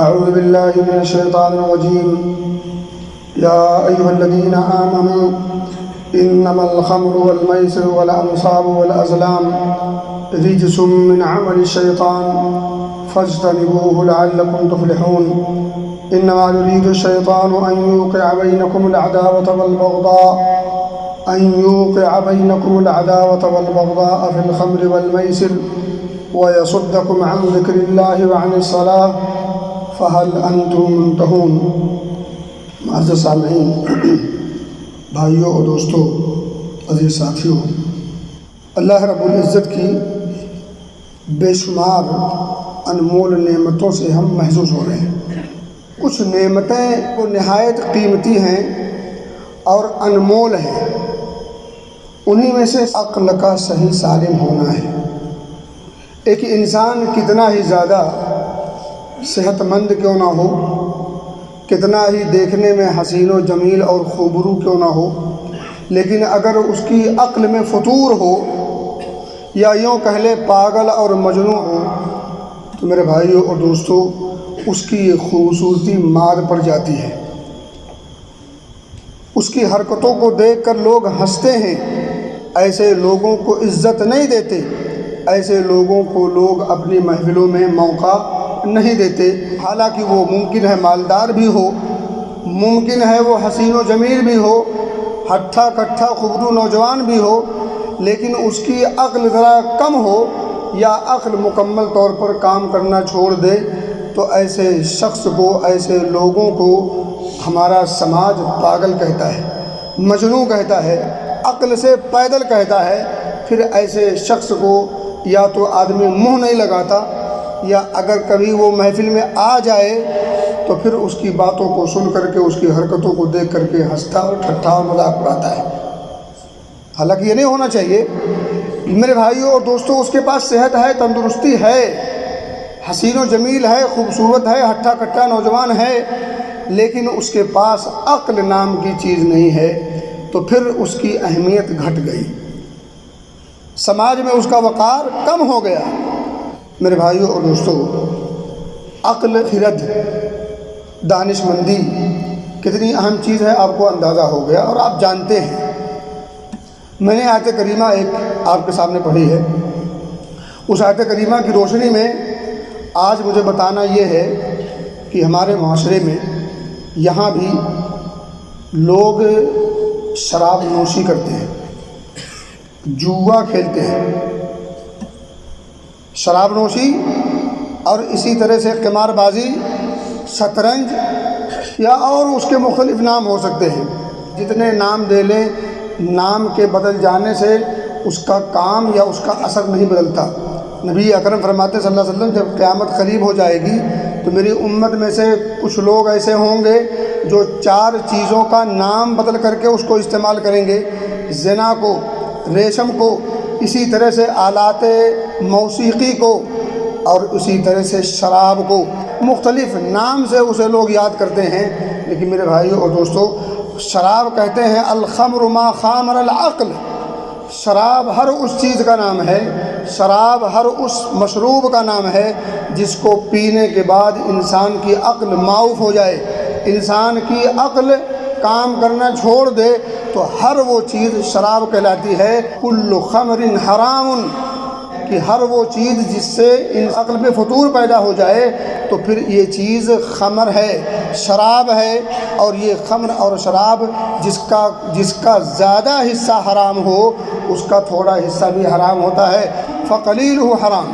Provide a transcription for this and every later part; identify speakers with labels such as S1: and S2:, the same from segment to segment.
S1: أعوذ بالله من الشيطان الرجيم. يا أيها الذين آمنوا إنما الخمر والميسر والأنصاب والأزلام رجس من عمل الشيطان فاجتنبوه لعلكم تفلحون. إنما يريد الشيطان أن يوقع بينكم العداوة والبغضاء في الخمر والميسر ويصدكم عن ذكر الله وعن الصلاة فهل أنتم منتهون. معزز سامعین، بھائیوں اور دوستوں، عزیز ساتھیوں، اللہ رب العزت کی بے شمار انمول نعمتوں سے ہم محظوظ ہو رہے ہیں۔ کچھ نعمتیں وہ نہایت قیمتی ہیں اور انمول ہیں، انہی میں سے عقل کا صحیح سالم ہونا ہے۔ ایک انسان کتنا ہی زیادہ صحت مند کیوں نہ ہو، کتنا ہی دیکھنے میں حسین و جمیل اور خوبرو کیوں نہ ہو، لیکن اگر اس کی عقل میں فطور ہو یا یوں کہہ لے پاگل اور مجنون ہو تو میرے بھائیوں اور دوستوں اس کی یہ خوبصورتی مار پڑ جاتی ہے۔ اس کی حرکتوں کو دیکھ کر لوگ ہنستے ہیں، ایسے لوگوں کو عزت نہیں دیتے، ایسے لوگوں کو لوگ اپنی محفلوں میں موقع نہیں دیتے، حالانکہ وہ ممکن ہے مالدار بھی ہو، ممکن ہے وہ حسین و جمیل بھی ہو، ہٹھا کٹھا خوبرو نوجوان بھی ہو، لیکن اس کی عقل ذرا کم ہو یا عقل مکمل طور پر کام کرنا چھوڑ دے تو ایسے شخص کو، ایسے لوگوں کو ہمارا سماج پاگل کہتا ہے، مجنون کہتا ہے، عقل سے پیدل کہتا ہے۔ پھر ایسے شخص کو یا تو آدمی منہ نہیں لگاتا، یا اگر کبھی وہ محفل میں آ جائے تو پھر اس کی باتوں کو سن کر کے، اس کی حرکتوں کو دیکھ کر کے ہنستا اور ٹھٹھا اور مذاق اڑاتا ہے۔ حالانکہ یہ نہیں ہونا چاہیے میرے بھائیوں اور دوستوں۔ اس کے پاس صحت ہے، تندرستی ہے، حسین و جمیل ہے، خوبصورت ہے، ہٹھا کٹھا نوجوان ہے، لیکن اس کے پاس عقل نام کی چیز نہیں ہے تو پھر اس کی اہمیت گھٹ گئی، سماج میں اس کا وقار کم ہو گیا۔ میرے بھائیوں اور دوستوں، عقل، خرد، دانش مندی کتنی اہم چیز ہے آپ کو اندازہ ہو گیا اور آپ جانتے ہیں۔ میں نے آیت کریمہ ایک آپ کے سامنے پڑھی ہے، اس آیت کریمہ کی روشنی میں آج مجھے بتانا یہ ہے کہ ہمارے معاشرے میں یہاں بھی لوگ شراب نوشی کرتے ہیں، جوا کھیلتے ہیں، شراب نوشی اور اسی طرح سے قمار بازی، شطرنج یا اور اس کے مختلف نام ہو سکتے ہیں۔ جتنے نام دے لیں، نام کے بدل جانے سے اس کا کام یا اس کا اثر نہیں بدلتا۔ نبی اکرم فرماتے صلی اللہ علیہ وسلم جب قیامت قریب ہو جائے گی تو میری امت میں سے کچھ لوگ ایسے ہوں گے جو 4 چیزوں کا نام بدل کر کے اس کو استعمال کریں گے: زنا کو، ریشم کو، اسی طرح سے آلات موسیقی کو، اور اسی طرح سے شراب کو۔ مختلف نام سے اسے لوگ یاد کرتے ہیں، لیکن میرے بھائیوں اور دوستوں، شراب کہتے ہیں الخمر ما خامر العقل۔ شراب ہر اس چیز کا نام ہے، شراب ہر اس مشروب کا نام ہے جس کو پینے کے بعد انسان کی عقل معاف ہو جائے، انسان کی عقل کام کرنا چھوڑ دے تو ہر وہ چیز شراب کہلاتی ہے۔ کل خمر حرام، کہ ہر وہ چیز جس سے ان عقل میں فطور پیدا ہو جائے تو پھر یہ چیز خمر ہے، شراب ہے۔ اور یہ خمر اور شراب جس کا زیادہ حصہ حرام ہو اس کا تھوڑا حصہ بھی حرام ہوتا ہے۔ فقلیلہ حرام۔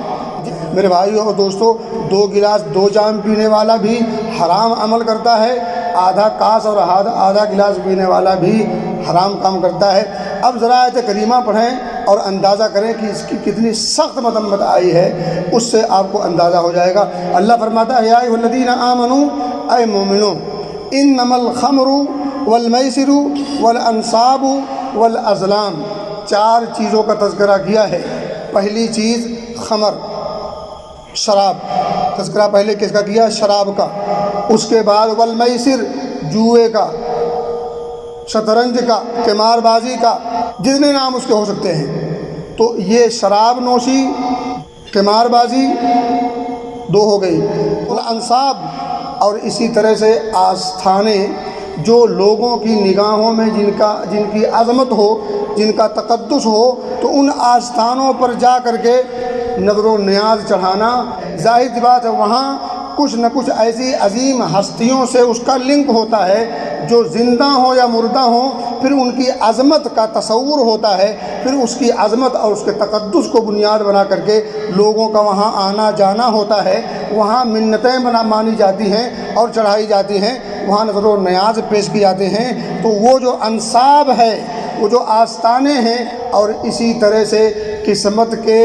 S1: میرے بھائیوں اور دوستوں، 2 گلاس 2 جام پینے والا بھی حرام عمل کرتا ہے، آدھا کاس اور آدھا گلاس پینے والا بھی حرام کام کرتا ہے۔ اب ذرا آیت کریمہ پڑھیں اور اندازہ کریں کہ اس کی کتنی سخت مذمت آئی ہے، اس سے آپ کو اندازہ ہو جائے گا۔ اللہ فرماتا ہے یا ایھا الذین آمنوا، اے مومنو، انما الخمر والمیسر والانصاب والازلام، 4 چیزوں کا تذکرہ کیا ہے۔ پہلی چیز خمر، شراب، تذکرہ پہلے کس کا کیا؟ شراب کا۔ اس کے بعد والمیسر، جوئے کا، شطرنج کا، قمار بازی کا، جتنے نام اس کے ہو سکتے ہیں۔ تو یہ شراب نوشی، قمار بازی 2 ہو گئی، الانصاب اور اسی طرح سے آستانے جو لوگوں کی نگاہوں میں جن کی عظمت ہو، جن کا تقدس ہو، تو ان آستانوں پر جا کر کے نظر و نیاز چڑھانا، ظاہر سی بات ہے وہاں کچھ نہ کچھ ایسی عظیم ہستیوں سے اس کا لنک ہوتا ہے جو زندہ ہوں یا مردہ ہوں، پھر ان کی عظمت کا تصور ہوتا ہے، پھر اس کی عظمت اور اس کے تقدس کو بنیاد بنا کر کے لوگوں کا وہاں آنا جانا ہوتا ہے، وہاں منتیں مانی جاتی ہیں اور چڑھائی جاتی ہیں، وہاں نظر و نیاز پیش کی جاتے ہیں۔ تو وہ جو انصاب ہے، وہ جو آستانے ہیں، اور اسی طرح سے قسمت کے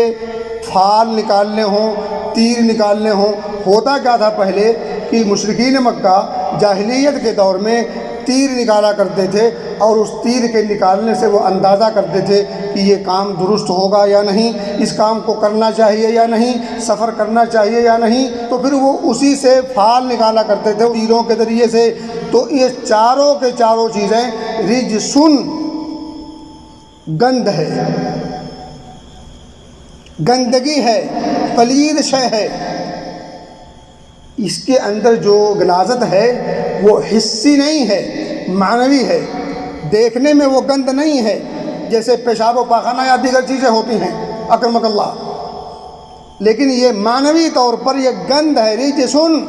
S1: پھال نکالنے ہوں، تیر نکالنے ہوں۔ ہوتا کیا تھا پہلے کہ مشرکین مکہ جاہلیت کے دور میں تیر نکالا کرتے تھے، اور اس تیر کے نکالنے سے وہ اندازہ کرتے تھے کہ یہ کام درست ہوگا یا نہیں، اس کام کو کرنا چاہیے یا نہیں، سفر کرنا چاہیے یا نہیں، تو پھر وہ اسی سے پھال نکالا کرتے تھے تیروں کے ذریعے سے۔ تو یہ چاروں کے چاروں چیزیں رجسن، گند ہے، گندگی ہے، پلید شے ہے۔ اس کے اندر جو غلاظت ہے وہ حسی نہیں ہے، معنوی ہے۔ دیکھنے میں وہ گند نہیں ہے جیسے پیشاب و پاخانہ یا دیگر چیزیں ہوتی ہیں اکرمک اللہ، لیکن یہ معنوی طور پر یہ گند ہے۔ رجسن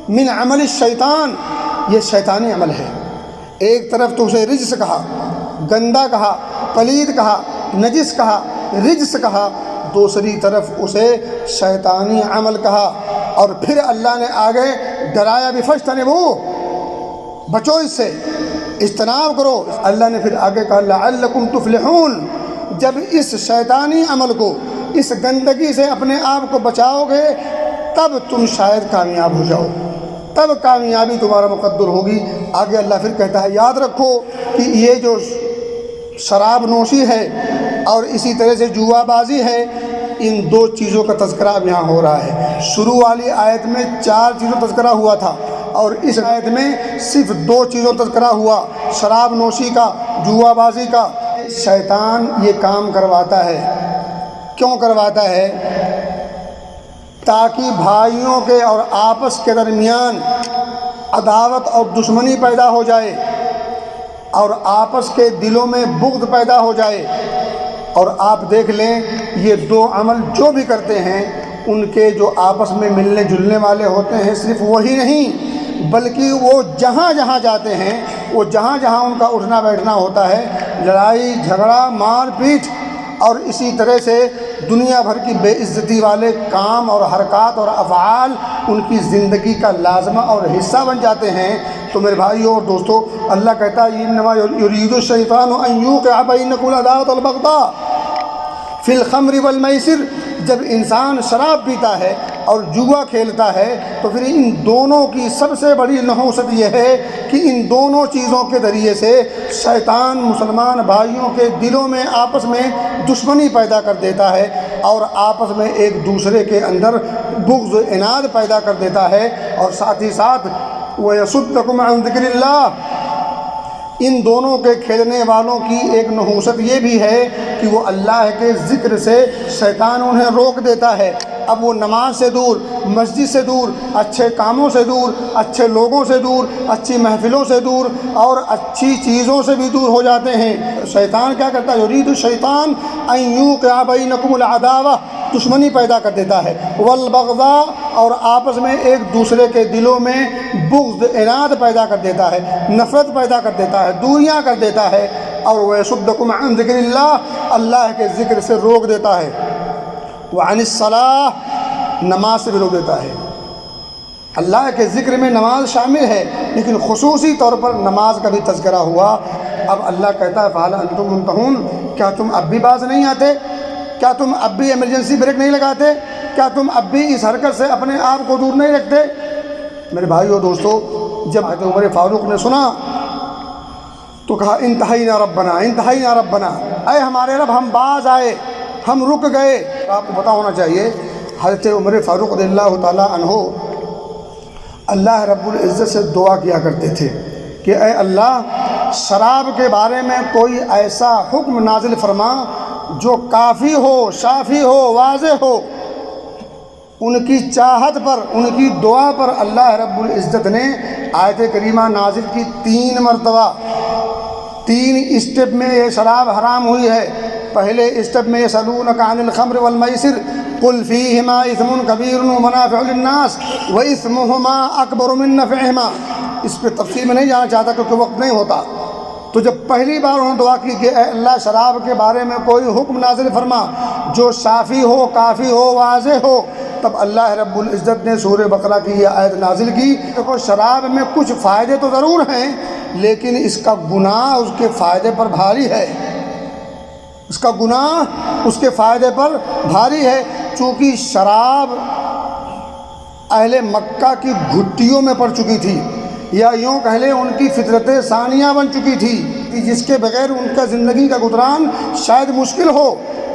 S1: من عمل الشیطان، یہ شیطانی عمل ہے۔ ایک طرف تو اسے رجس کہا، گندا کہا، پلید کہا، نجس کہا، رجس کہا، دوسری طرف اسے شیطانی عمل کہا، اور پھر اللہ نے آگے ڈرایا بھی، فاجتنبوہ، بچو اس سے، اجتناب کرو۔ اللہ نے پھر آگے کہا لعلکم تفلحون، جب اس شیطانی عمل کو، اس گندگی سے اپنے آپ کو بچاؤ گے تب تم شاید کامیاب ہو جاؤ، تب کامیابی تمہارا مقدر ہوگی۔ آگے اللہ پھر کہتا ہے یاد رکھو کہ یہ جو شراب نوشی ہے اور اسی طرح سے جوا بازی ہے، ان دو چیزوں کا تذکرہ اب یہاں ہو رہا ہے۔ شروع والی آیت میں 4 چیزوں کا تذکرہ ہوا تھا، اور اس آیت میں صرف 2 چیزوں کا تذکرہ ہوا، شراب نوشی کا، جوا بازی کا۔ شیطان یہ کام کرواتا ہے، کیوں کرواتا ہے؟ تاکہ بھائیوں کے اور آپس کے درمیان عداوت اور دشمنی پیدا ہو جائے، اور آپس کے دلوں میں بغض پیدا ہو جائے۔ اور آپ دیکھ لیں یہ 2 عمل جو بھی کرتے ہیں ان کے جو آپس میں ملنے جلنے والے ہوتے ہیں، صرف وہی نہیں بلکہ وہ جہاں جہاں جاتے ہیں، وہ جہاں جہاں ان کا اٹھنا بیٹھنا ہوتا ہے، لڑائی جھگڑا مار پیٹ، اور اسی طرح سے دنیا بھر کی بے عزتی والے کام اور حرکات اور افعال ان کی زندگی کا لازمہ اور حصہ بن جاتے ہیں۔ تو میرے بھائیوں اور دوستو، اللہ کہتا ہے انما یرید الشیطان ان یوقع بینکم العداوۃ والبغضاء فی الخمر والمیسر، جب انسان شراب پیتا ہے اور جوا کھیلتا ہے تو پھر ان دونوں کی سب سے بڑی نحوست یہ ہے کہ ان دونوں چیزوں کے ذریعے سے شیطان مسلمان بھائیوں کے دلوں میں آپس میں دشمنی پیدا کر دیتا ہے، اور آپس میں ایک دوسرے کے اندر بغض و عناد پیدا کر دیتا ہے، اور ساتھ ہی ساتھ وَيَصُدَّكُمْ عَنْ ذِكْرِ اللَّهِ۔ ان دونوں کے کھیلنے والوں کی ایک نحوست یہ بھی ہے کہ وہ اللہ کے ذکر سے شیطان انہیں روک دیتا ہے۔ اب وہ نماز سے دور، مسجد سے دور، اچھے کاموں سے دور، اچھے لوگوں سے دور، اچھی محفلوں سے دور، اور اچھی چیزوں سے بھی دور ہو جاتے ہیں۔ شیطان کیا کرتا ہے؟ یرید الشیطان ان یوقع بینکم العداوہ، دشمنی پیدا کر دیتا ہے، والبغضاء، اور آپس میں ایک دوسرے کے دلوں میں بغض عناد پیدا کر دیتا ہے، نفرت پیدا کر دیتا ہے، دوریاں کر دیتا ہے، اور وَيَصُدَّكُمْ عَنْ ذِكْرِ اللَّهِ، اللہ کے ذکر سے روک دیتا ہے، وَعَنِ الصَّلَاةِ، نماز سے بھی روک دیتا ہے۔ اللہ کے ذکر میں نماز شامل ہے، لیکن خصوصی طور پر نماز کا بھی تذکرہ ہوا۔ اب اللہ کہتا ہے فَهَلْ أَنْتُمْ مُنْتَهُونَ، کیا تم اب بھی باز نہیں آتے؟ کیا تم اب بھی ایمرجنسی بریک نہیں لگاتے؟ کیا تم اب بھی اس حرکت سے اپنے آپ کو دور نہیں رکھتے؟ میرے بھائیو اور دوستو، جب حضرت عمر فاروق نے سنا تو کہا انتہینا ربنا، انتہینا ربنا، اے ہمارے رب ہم باز آئے، ہم رک گئے۔ آپ کو پتہ ہونا چاہیے حضرت عمر فاروق رضی اللہ تعالیٰ عنہ اللہ رب العزت سے دعا کیا کرتے تھے کہ اے اللہ شراب کے بارے میں کوئی ایسا حکم نازل فرما جو کافی ہو، شافی ہو، واضح ہو، ان کی چاہت پر، ان کی دعا پر اللہ رب العزت نے آیت کریمہ نازل کی 3 مرتبہ، 3 اسٹیپ میں یہ شراب حرام ہوئی ہے۔ پہلے اسٹیپ میں یسألونک عن الخمر والمیسر قل فیہما اثم کبیر ومنافع للناس واثمہما اکبر من نفعہما۔ اس پہ تفصیل میں نہیں جانا چاہتا کیونکہ وقت نہیں ہوتا۔ تو جب پہلی بار انہوں نے دعا کی کہ اے اللہ شراب کے بارے میں کوئی حکم نازل فرما جو شافی ہو، کافی ہو، واضح ہو، تب اللہ رب العزت نے سورہ بقرہ کی یہ آیت نازل کی۔ دیکھو شراب میں کچھ فائدے تو ضرور ہیں لیکن اس کا گناہ اس کے فائدے پر بھاری ہے، اس کا گناہ اس کے فائدے پر بھاری ہے۔ چونکہ شراب اہل مکہ کی گھٹیوں میں پڑ چکی تھی، یا یوں کہہ لیں ان کی فطرت ثانیہ بن چکی تھی، جس کے بغیر ان کا زندگی کا گزران شاید مشکل ہو۔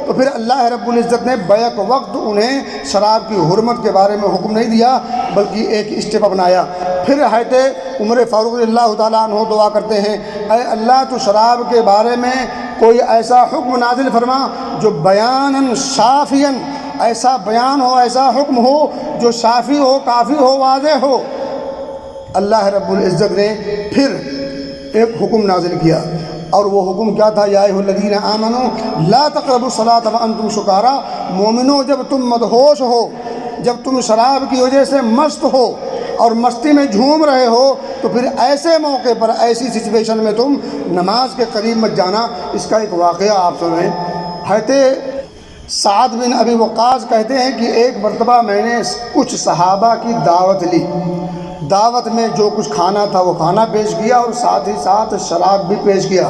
S1: تو پھر اللہ رب العزت نے بیک وقت انہیں شراب کی حرمت کے بارے میں حکم نہیں دیا بلکہ ایک اسٹیپ اپنایا۔ پھر حضرت عمر فاروق رضی اللہ تعالیٰ عنہ دعا کرتے ہیں، اے اللہ تو شراب کے بارے میں کوئی ایسا حکم نازل فرما جو بیاناً شافیاً، ایسا بیان ہو، ایسا حکم ہو جو شافی ہو، کافی ہو، واضح ہو۔ اللہ رب العزت نے پھر ایک حکم نازل کیا، اور وہ حکم کیا تھا؟ یا ایھا الذین آمنوا لا تقربوا الصلاۃ وانتم سکارا۔ مومنو جب تم مدہوش ہو، جب تم شراب کی وجہ سے مست ہو اور مستی میں جھوم رہے ہو تو پھر ایسے موقع پر، ایسی سچویشن میں تم نماز کے قریب مت جانا۔ اس کا ایک واقعہ آپ سنیں۔ حضرت سعد بن ابی وقاص کہتے ہیں کہ ایک مرتبہ میں نے کچھ صحابہ کی دعوت لی، دعوت میں جو کچھ کھانا تھا وہ کھانا پیش کیا اور ساتھ ہی ساتھ شراب بھی پیش کیا۔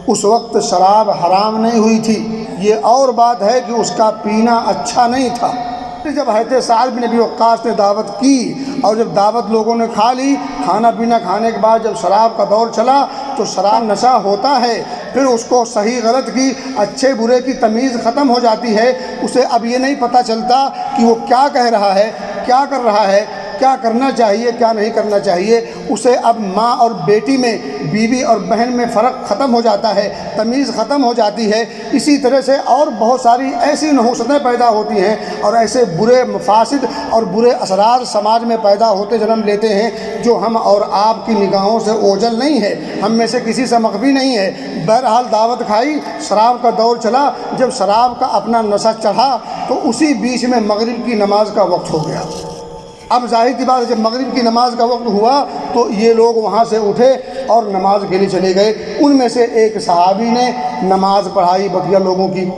S1: اس وقت شراب حرام نہیں ہوئی تھی، یہ اور بات ہے کہ اس کا پینا اچھا نہیں تھا۔ جب حضرت سعد بن ابی وقاص نے دعوت کی اور جب دعوت لوگوں نے کھا لی، کھانا پینا کھانے کے بعد جب شراب کا دور چلا تو شراب نشہ ہوتا ہے، پھر اس کو صحیح غلط کی، اچھے برے کی تمیز ختم ہو جاتی ہے۔ اسے اب یہ نہیں پتہ چلتا کہ وہ کیا کہہ رہا ہے، کیا کر رہا ہے، کیا کرنا چاہیے، کیا نہیں کرنا چاہیے۔ اسے اب ماں اور بیٹی میں، بیوی اور بہن میں فرق ختم ہو جاتا ہے، تمیز ختم ہو جاتی ہے۔ اسی طرح سے اور بہت ساری ایسی نحوستیں پیدا ہوتی ہیں اور ایسے برے مفاسد اور برے اثرات سماج میں پیدا ہوتے جنم لیتے ہیں جو ہم اور آپ کی نگاہوں سے اوجھل نہیں ہے، ہم میں سے کسی سے مخفی نہیں ہے۔ بہرحال دعوت کھائی، شراب کا دور چلا، جب شراب کا اپنا نشہ چڑھا تو اسی بیچ میں مغرب کی نماز کا وقت ہو گیا۔ اب ظاہر کی بات ہے جب مغرب کی نماز کا وقت ہوا تو یہ لوگ وہاں سے اٹھے اور نماز کے لیے چلے گئے۔ ان میں سے ایک صحابی نے نماز پڑھائی بقیہ لوگوں کی۔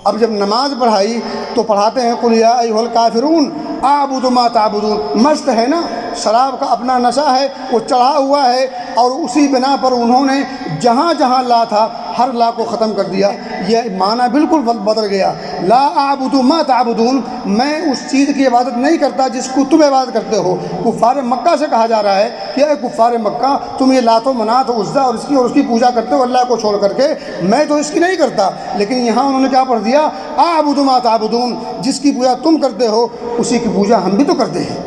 S1: اب جب نماز پڑھائی تو پڑھاتے ہیں قل یا ایھا الکافرون اعبد ما تعبدون۔ مست ہے نا، شراب کا اپنا نشہ ہے، وہ چڑھا ہوا ہے، اور اسی بنا پر انہوں نے جہاں جہاں لا تھا ہر لا کو ختم کر دیا۔ یہ معنی بالکل بدل گیا۔ لا اعبد ما تعبدون، میں اس چیز کی عبادت نہیں کرتا جس کو تم عبادت کرتے ہو۔ کفار مکہ سے کہا جا رہا ہے کہ اے کفار مکہ، تم یہ لات و منات و عزا اور اس کی پوجا کرتے ہو اللہ کو چھوڑ کر کے، میں تو اس کی نہیں کرتا۔ لیکن یہاں انہوں نے کیا پڑھ دیا؟ اعبد ما تعبدون، جس کی پوجا تم کرتے ہو اسی کی پوجا ہم بھی تو کرتے ہیں۔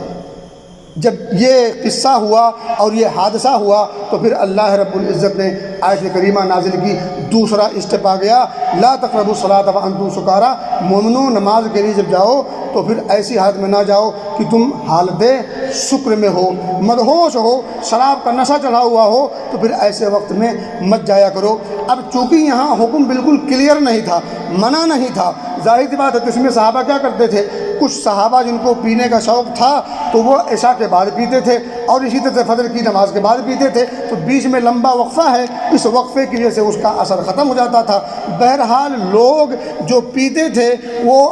S1: جب یہ قصہ ہوا اور یہ حادثہ ہوا تو پھر اللہ رب العزت نے آیت کریمہ نازل کی، دوسرا اسٹیپ آ گیا، لا تقربوا الصلاۃ وانتم سکارا۔ مومنو نماز کے لیے جب جاؤ تو پھر ایسی حالت میں نہ جاؤ کہ تم حالت سکر میں ہو، مدہوش ہو، شراب کا نشہ چڑھا ہوا ہو، تو پھر ایسے وقت میں مت جایا کرو۔ اب چونکہ یہاں حکم بالکل کلیئر نہیں تھا، منع نہیں تھا، ظاہر سی بات ہے اس میں صحابہ کیا کرتے تھے؟ کچھ صحابہ جن کو پینے کا شوق تھا تو وہ عشاء کے بعد پیتے تھے اور اسی طرح سے فجر کی نماز کے بعد پیتے تھے، تو بیچ میں لمبا وقفہ ہے، اس وقفے کی وجہ سے اس کا اثر ختم ہو جاتا تھا۔ بہرحال لوگ جو پیتے تھے وہ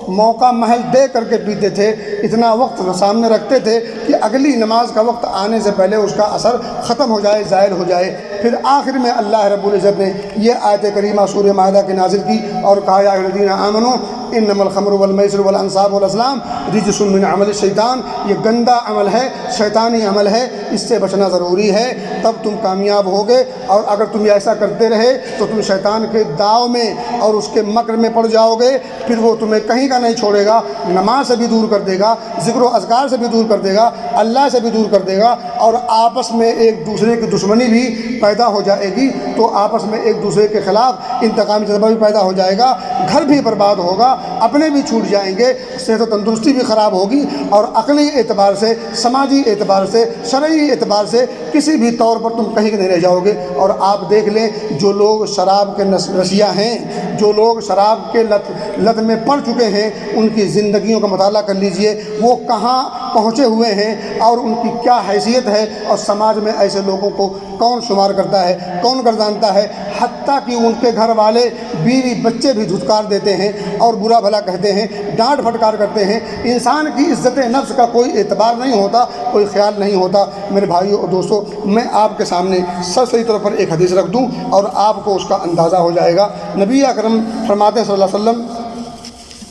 S1: موقع محل دے کر کے پیتے تھے، اتنا وقت سامنے رکھتے تھے کہ اگلی نماز کا وقت آنے سے پہلے اس کا اثر ختم ہو جائے، زائل ہو جائے۔ پھر آخر میں اللہ رب العزت نے یہ آیت کریمہ سورہ مائدہ کی نازل کی اور کہا یا ایھا الذین آمنوا انما الخمر والمیسر والانصاب والازلام رجس من عمل الشیطان، یہ گندا عمل ہے، شیطانی عمل ہے، اس سے بچنا ضروری ہے، تب تم کامیاب ہوگے۔ اور اگر تم ایسا کرتے رہے تو تم شیطان کے داؤ میں اور اس کے مکر میں پڑ جاؤ گے، پھر وہ تمہیں کہیں کا نہیں چھوڑے گا، نماز سے بھی دور کر دے گا، ذکر و اذکار سے بھی دور کر دے گا، اللہ سے بھی دور کر دے گا، اور آپس میں ایک دوسرے کی دشمنی بھی پیدا ہو جائے گی، تو آپس میں ایک دوسرے کے خلاف انتقامی جذبہ بھی پیدا ہو جائے گا، گھر بھی برباد ہوگا، اپنے بھی چھوٹ جائیں گے، صحت و تندرستی بھی خراب ہوگی، اور عقلی اعتبار سے، سماجی اعتبار سے، شرعی اعتبار سے کسی بھی طور پر تم کہیں نہیں رہ جاؤ گے۔ اور آپ دیکھ لیں جو لوگ شراب کے نشیاں ہیں، جو لوگ شراب کے لت میں پڑ چکے ہیں، ان کی زندگیوں کا مطالعہ کر لیجئے، وہ کہاں پہنچے ہوئے ہیں اور ان کی کیا حیثیت ہے، اور سماج میں ایسے لوگوں کو کون شمار کرتا ہے، کون گردانتا ہے۔ حتیٰ کہ ان کے گھر والے، بیوی بچے بھی دھتکار دیتے ہیں اور برا بھلا کہتے ہیں، ڈانٹ پھٹکار کرتے ہیں۔ انسان کی عزت نفس کا کوئی اعتبار نہیں ہوتا، کوئی خیال نہیں ہوتا۔ میرے بھائیو اور دوستو، میں آپ کے سامنے صحیح طور پر ایک حدیث رکھ دوں اور آپ کو اس کا اندازہ ہو جائے گا۔ نبی اکرم فرماتے ہیں صلی اللہ علیہ وسلم،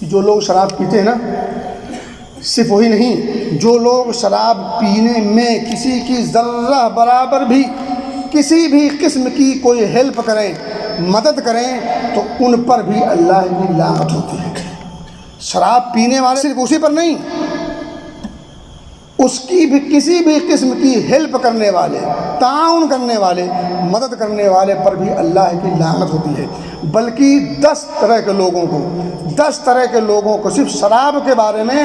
S1: جو لوگ شراب پیتے ہیں نا، صرف وہی نہیں، جو لوگ شراب پینے میں کسی کی ذرہ برابر بھی کسی بھی قسم کی کوئی ہیلپ کریں، مدد کریں، تو ان پر بھی اللہ کی لعنت ہوتی ہے۔ شراب پینے والے صرف اسی پر نہیں، اس کی بھی کسی بھی قسم کی ہیلپ کرنے والے، تعاون کرنے والے، مدد کرنے والے پر بھی اللہ کی لعنت ہوتی ہے۔ بلکہ 10 طرح کے لوگوں کو صرف شراب کے بارے میں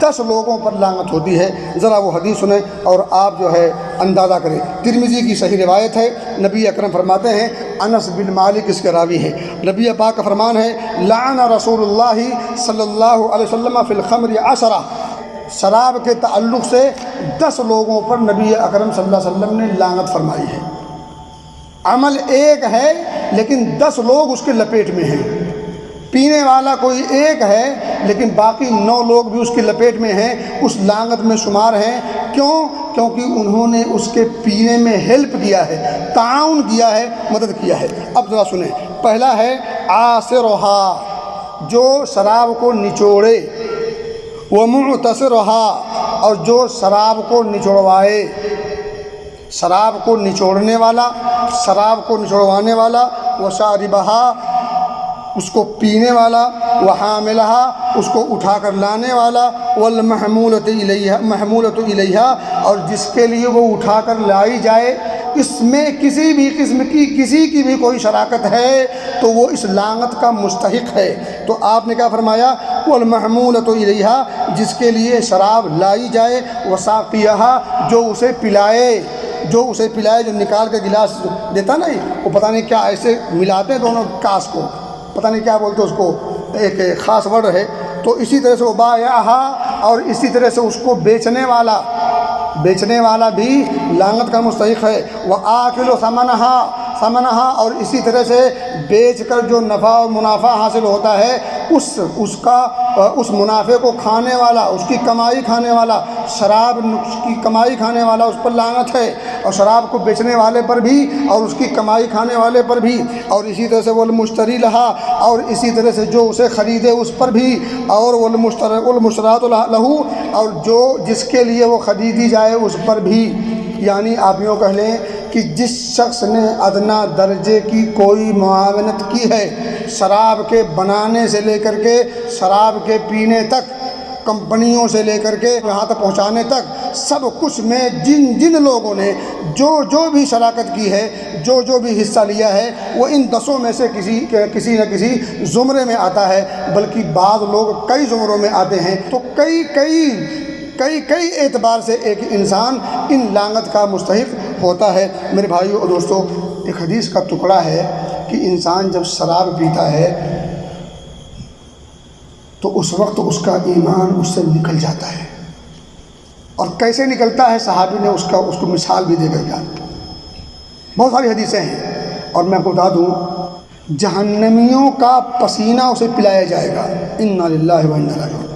S1: 10 لوگوں پر لعنت ہوتی ہے۔ ذرا وہ حدیث سنیں اور آپ جو ہے اندازہ کریں۔ ترمذی کی صحیح روایت ہے، نبی اکرم فرماتے ہیں، انس بن مالک اس کے راوی ہے، نبی پاک کا فرمان ہے، لعن رسول اللہ صلی اللہ علیہ وسلم فی الخمر 10، شراب کے تعلق سے 10 لوگوں پر نبی اکرم صلی اللہ علیہ وسلم نے لعنت فرمائی ہے۔ عمل ایک ہے لیکن 10 لوگ اس کے لپیٹ میں ہیں۔ پینے والا کوئی ایک ہے لیکن باقی 9 لوگ بھی اس کی لپیٹ میں ہیں، اس لعنت میں شمار ہیں۔ کیوں؟ کیونکہ انہوں نے اس کے پینے میں ہیلپ کیا ہے، تعاون کیا ہے، مدد کیا ہے۔ اب ذرا سنیں، پہلا ہے عاصرھا، جو شراب کو نچوڑے، ومعتصرھا، اور جو شراب کو نچوڑوائے، شراب کو نچوڑنے والا، شراب کو نچوڑوانے والا، وشاربھا، اس کو پینے والا، وحاملھا، اس کو اٹھا کر لانے والا، والمحمولۃ الیہا، اور جس کے لیے وہ اٹھا کر لائی جائے، اس میں کسی بھی قسم کی کسی کی بھی کوئی شراکت ہے تو وہ اس لعنت کا مستحق ہے۔ تو آپ نے کیا فرمایا؟ والمحمولۃ الیہا، جس کے لیے شراب لائی جائے، وساقیھا، جو اسے پلائے، جو نکال کے گلاس دیتا نا، وہ پتہ نہیں کیا ایسے ملاتے ہیں دونوں کاس کو، پتہ نہیں کیا بولتے اس کو، ایک خاص ورڈ ہے۔ تو اسی طرح سے وہ بایعھا، اور اسی طرح سے اس کو بیچنے والا بھی لعنت کا مستحق ہے۔ وآکل ثمنھا، اور اسی طرح سے بیچ کر جو نفع اور منافع حاصل ہوتا ہے، اس منافع کو کھانے والا، اس کی کمائی کھانے والا، شراب کی کمائی کھانے والا، اس پر لعنت ہے، اور شراب کو بیچنے والے پر بھی اور اس کی کمائی کھانے والے پر بھی، اور اسی طرح سے والمشتری لہا، اور اسی طرح سے جو اسے خریدے اس پر بھی، اور والمشترات لہو، اور جو جس کے لیے وہ خریدی جائے اس پر بھی۔ یعنی آپ یوں کہہ لیں کہ جس شخص نے ادنا درجے کی کوئی معاونت کی ہے، شراب کے بنانے سے لے کر کے شراب کے پینے تک، کمپنیوں سے لے کر کے یہاں تک پہنچانے تک، سب کچھ میں جن لوگوں نے جو بھی شراکت کی ہے، جو بھی حصہ لیا ہے، وہ ان 10 میں سے کسی نہ کسی زمرے میں آتا ہے، بلکہ بعض لوگ کئی زمروں میں آتے ہیں۔ تو کئی اعتبار سے ایک انسان ان لعنت کا مستحق ہوتا ہے۔ میرے بھائیو اور دوستو، ایک حدیث کا ٹکڑا ہے کہ انسان جب شراب پیتا ہے تو اس وقت اس کا ایمان اس سے نکل جاتا ہے، اور کیسے نکلتا ہے صحابی نے اس کو مثال بھی دے کر گیا۔ بہت ساری حدیثیں ہیں، اور میں آپ کو بتا دوں، جہنمیوں کا پسینہ اسے پلایا جائے گا۔ انا للہ و انا الیہ راجعون۔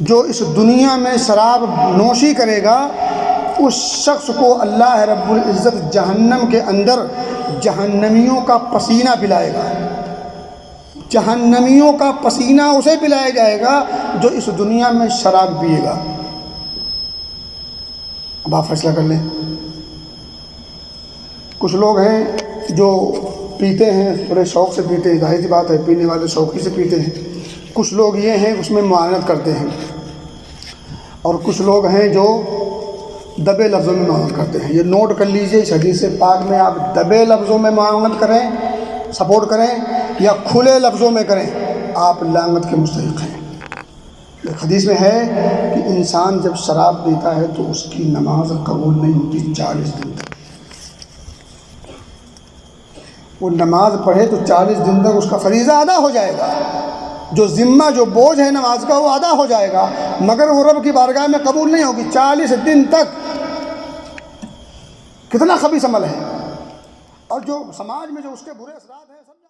S1: جو اس دنیا میں شراب نوشی کرے گا، اس شخص کو اللہ رب العزت جہنم کے اندر جہنمیوں کا پسینہ پلائے گا، جہنمیوں کا پسینہ اسے پلایا جائے گا جو اس دنیا میں شراب پیے گا۔ اب آپ فیصلہ کر لیں۔ کچھ لوگ ہیں جو پیتے ہیں، بڑے شوق سے پیتے ہیں، ظاہر سی بات ہے، پینے والے شوقی سے پیتے ہیں۔ کچھ لوگ یہ ہیں اس میں معاونت کرتے ہیں، اور کچھ لوگ ہیں جو دبے لفظوں میں معاونت کرتے ہیں۔ یہ نوٹ کر لیجئے، اس حدیث پاک میں آپ دبے لفظوں میں معاونت کریں، سپورٹ کریں، یا کھلے لفظوں میں کریں، آپ لعنت کے مستحق ہیں۔ ایک حدیث میں ہے کہ انسان جب شراب پیتا ہے تو اس کی نماز قبول نہیں ہوتی 40 دن تک. وہ نماز پڑھے تو 40 دن تک اس کا فریضہ ادا ہو جائے گا، جو ذمہ جو بوجھ ہے نماز کا وہ ادا ہو جائے گا، مگر وہ رب کی بارگاہ میں قبول نہیں ہوگی 40 دن تک. کتنا خبیث عمل ہے، اور جو سماج میں جو اس کے برے اثرات ہیں سب